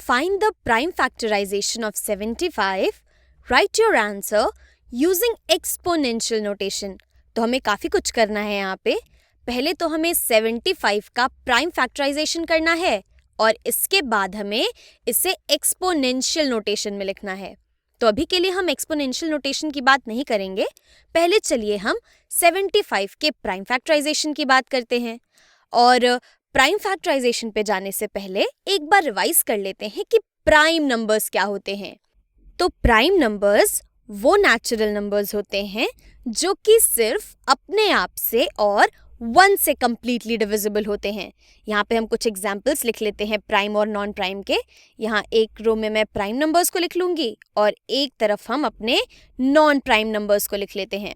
Find the prime factorization of 75. Write your answer using exponential notation. तो हमें काफ़ी कुछ करना है यहाँ पे. पहले तो हमें 75 का प्राइम फैक्टराइजेशन करना है और इसके बाद हमें इसे एक्सपोनेंशियल नोटेशन में लिखना है. तो अभी के लिए हम एक्सपोनेंशियल नोटेशन की बात नहीं करेंगे. पहले चलिए हम 75 के प्राइम फैक्टराइजेशन की बात करते हैं. और प्राइम फैक्टराइजेशन पे जाने से पहले एक बार रिवाइज कर लेते हैं कि प्राइम नंबर्स क्या होते हैं. तो प्राइम नंबर्स वो नेचुरल नंबर्स होते हैं जो कि सिर्फ अपने आप से और 1 से कंप्लीटली डिविजिबल होते हैं. यहाँ पे हम कुछ एग्जाम्पल्स लिख लेते हैं प्राइम और नॉन प्राइम के. यहाँ एक रो में मैं प्राइम नंबर्स को लिख लूँगी और एक तरफ हम अपने नॉन प्राइम नंबर्स को लिख लेते हैं.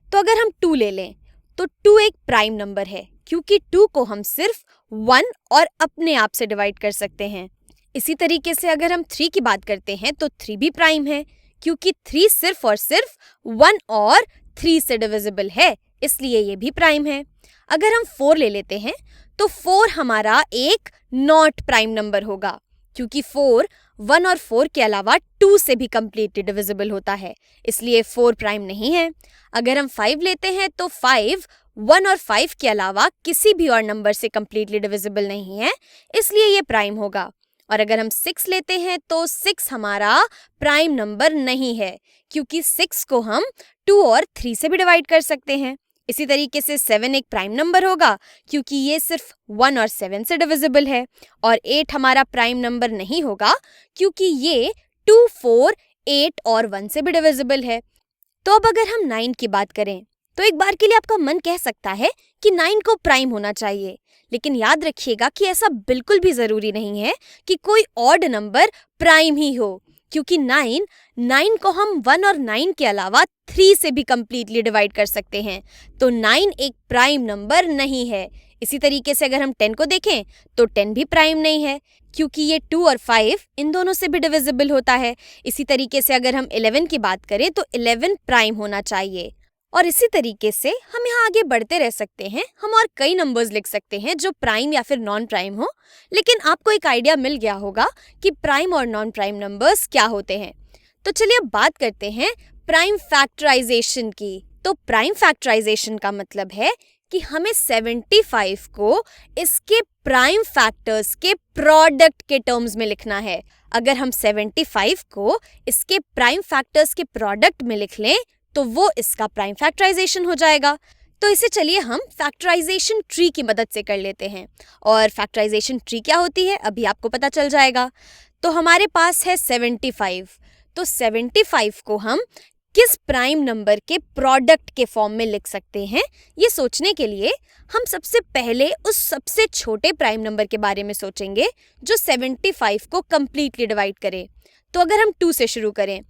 तो अगर हम 2 ले लें तो 2 एक प्राइम नंबर है क्योंकि 2 को हम सिर्फ 1 और अपने आप से डिवाइड कर सकते हैं. इसी तरीके से अगर हम 3 की बात करते हैं तो 3 भी प्राइम है क्योंकि 3 सिर्फ और सिर्फ 1 और 3 से डिविजिबल है, इसलिए ये भी प्राइम है. अगर हम 4 ले लेते हैं तो 4 हमारा एक नॉट प्राइम नंबर होगा क्योंकि 4 1 और 4 के अलावा 2 से भी कंप्लीटली डिविजिबल होता है, इसलिए 4 प्राइम नहीं है. अगर हम 5 लेते हैं तो 5 1 और 5 के अलावा किसी भी और नंबर से कंप्लीटली डिविजिबल नहीं है, इसलिए ये प्राइम होगा. और अगर हम 6 लेते हैं तो 6 हमारा प्राइम नंबर नहीं है क्योंकि 6 को हम 2 और 3 से भी डिवाइड कर सकते हैं. इसी तरीके से 7 एक प्राइम नंबर होगा क्योंकि ये सिर्फ 1 और 7 से डिविजिबल है. और 8 हमारा प्राइम नंबर नहीं होगा क्योंकि ये 2, 4, 8 और 1 से भी डिविजिबल है. तो अब अगर हम 9 की बात करें तो एक बार के लिए आपका मन कह सकता है कि 9 को प्राइम होना चाहिए, लेकिन याद रखिएगा कि ऐसा बिल्कुल भी ज़रूरी नहीं है कि कोई ऑड नंबर प्राइम ही हो क्योंकि 9 को हम 1 और 9 के अलावा 3 से भी कंप्लीटली डिवाइड कर सकते हैं. तो 9 एक प्राइम नंबर नहीं है. इसी तरीके से अगर हम 10 को देखें तो 10 भी प्राइम नहीं है क्योंकि ये 2 और 5 इन दोनों से भी डिविजिबल होता है. इसी तरीके से अगर हम 11 की बात करें तो 11 प्राइम होना चाहिए. और इसी तरीके से हम यहाँ आगे बढ़ते रह सकते हैं. हम और कई नंबर्स लिख सकते हैं जो प्राइम या फिर नॉन प्राइम हो, लेकिन आपको एक आइडिया मिल गया होगा कि प्राइम और नॉन प्राइम नंबर्स क्या होते हैं. तो चलिए अब बात करते हैं प्राइम फैक्टराइजेशन की. तो प्राइम फैक्टराइजेशन का मतलब है कि हमें 75 को इसके प्राइम फैक्टर्स के प्रोडक्ट के टर्म्स में लिखना है. अगर हम 75 को इसके प्राइम फैक्टर्स के प्रोडक्ट में लिख लें तो वो इसका प्राइम फैक्टराइजेशन हो जाएगा. तो इसे चलिए हम फैक्टराइजेशन ट्री की मदद से कर लेते हैं. और फैक्टराइजेशन ट्री क्या होती है अभी आपको पता चल जाएगा. तो हमारे पास है 75. तो 75 को हम किस प्राइम नंबर के प्रोडक्ट के फॉर्म में लिख सकते हैं, ये सोचने के लिए हम सबसे पहले उस सबसे छोटे प्राइम नंबर के बारे में सोचेंगे जो 75 को कंप्लीटली डिवाइड करे. तो अगर हम 2 से शुरू करें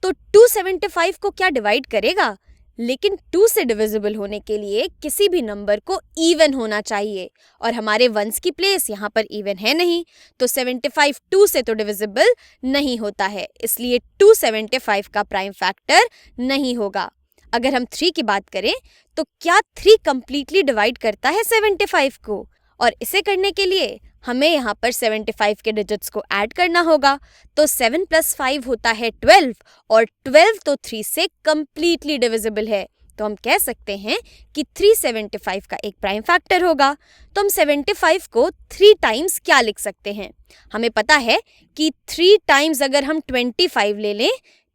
तो 2 75 को क्या डिवाइड करेगा, लेकिन 2 से डिविजिबल होने के लिए किसी भी नंबर को इवन होना चाहिए और हमारे वंस की प्लेस यहाँ पर इवन है नहीं, तो 75 2 से तो डिविजिबल नहीं होता है, इसलिए 275 का प्राइम फैक्टर नहीं होगा. अगर हम 3 की बात करें तो क्या 3 कंप्लीटली डिवाइड करता है 75 को, और इसे करने के लिए हमें यहाँ पर 75 के डिजिट्स को ऐड करना होगा. तो 7 + 5 होता है 12 और 12 तो 3 से कंप्लीटली डिविजिबल है. तो हम कह सकते हैं कि 375 का एक प्राइम फैक्टर होगा. तो हम 75 को 3 टाइम्स क्या लिख सकते हैं, हमें पता है कि 3 टाइम्स अगर हम 25 ले लें,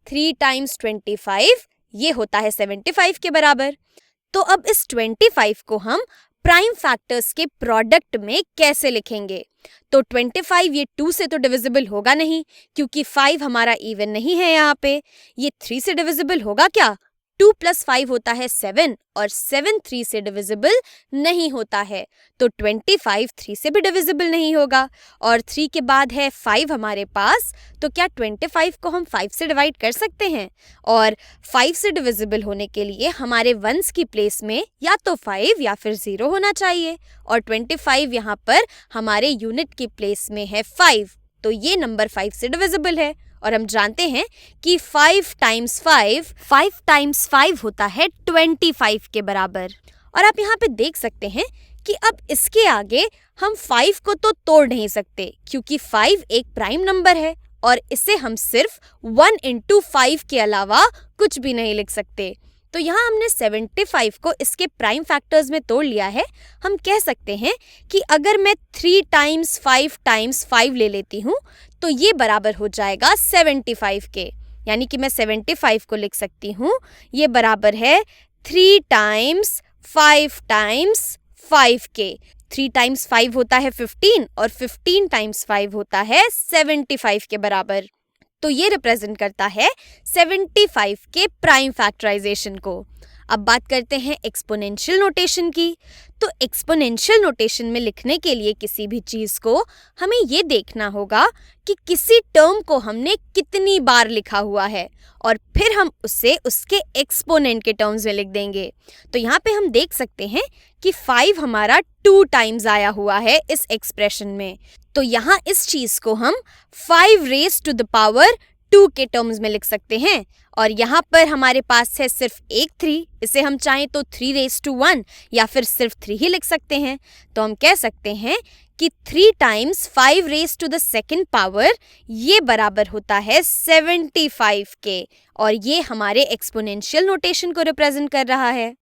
3 टाइम्स 25 ये होता है 75 के बराबर. तो अब इस 25 को हम प्राइम फैक्टर्स के प्रोडक्ट में कैसे लिखेंगे. तो 25 ये 2 से तो डिविजिबल होगा नहीं क्योंकि 5 हमारा इवन नहीं है यहाँ पे. ये 3 से डिविजिबल होगा क्या, 2 + 5 होता है 7 और 7 3 से डिविजिबल नहीं होता है. तो 25 3 से भी डिविजिबल नहीं होगा और 3 के बाद है 5 हमारे पास. तो क्या 25 को हम 5 से डिवाइड कर सकते हैं, और 5 से डिविजिबल होने के लिए हमारे वंस की प्लेस में या तो 5 या फिर 0 होना चाहिए, और 25 यहाँ पर हमारे यूनिट की प्लेस में है 5, तो ये नंबर 5 से डिविजिबल है. और हम जानते हैं कि 5 टाइम्स 5 होता है 25 के बराबर. और आप यहाँ पे देख सकते हैं कि अब इसके आगे हम 5 को तो तोड़ नहीं सकते क्योंकि 5 एक प्राइम नंबर है और इसे हम सिर्फ 1 इंटू 5 के अलावा कुछ भी नहीं लिख सकते। तो यहाँ हमने 75 को इसके प्राइम फैक्टर्स में तोड़ लिया है। हम कह सकते हैं कि अगर मैं 3 टाइम्स 5 ले लेती हूँ तो ये बराबर हो जाएगा 75 के, यानी कि मैं 75 को लिख सकती हूँ ये बराबर है 3 टाइम्स 5 के। 3 टाइम्स 5 होता है 15 और 15 टाइम्स 5 होता है 75 के बराबर। तो ये रिप्रेजेंट करता है 75 के प्राइम फैक्टराइजेशन को। अब बात करते हैं एक्सपोनेंशियल नोटेशन की। तो एक्सपोनेंशियल नोटेशन में लिखने के लिए किसी भी चीज़ को हमें ये देखना होगा कि किसी टर्म को हमने कितनी बार लिखा हुआ है और फिर हम उसे उसके एक्सपोनेंट के टर्म्स में लिख देंगे। तो यहाँ पे हम देख सकते हैं कि 5 हमारा 2 टाइम्स आया हुआ है इस एक्सप्रेशन में। तो यहाँ इस चीज़ को हम 5 रेज़ टू द पावर 2 के टर्म्स में लिख सकते हैं और यहाँ पर हमारे पास है सिर्फ एक 3, इसे हम चाहें तो 3 रेज़ टू 1 या फिर सिर्फ 3 ही लिख सकते हैं। तो हम कह सकते हैं कि 3 times 5 raise to the second power ये बराबर होता है 75 के और ये हमारे एक्सपोनेंशियल नोटेशन को रिप्रेजेंट कर रहा है।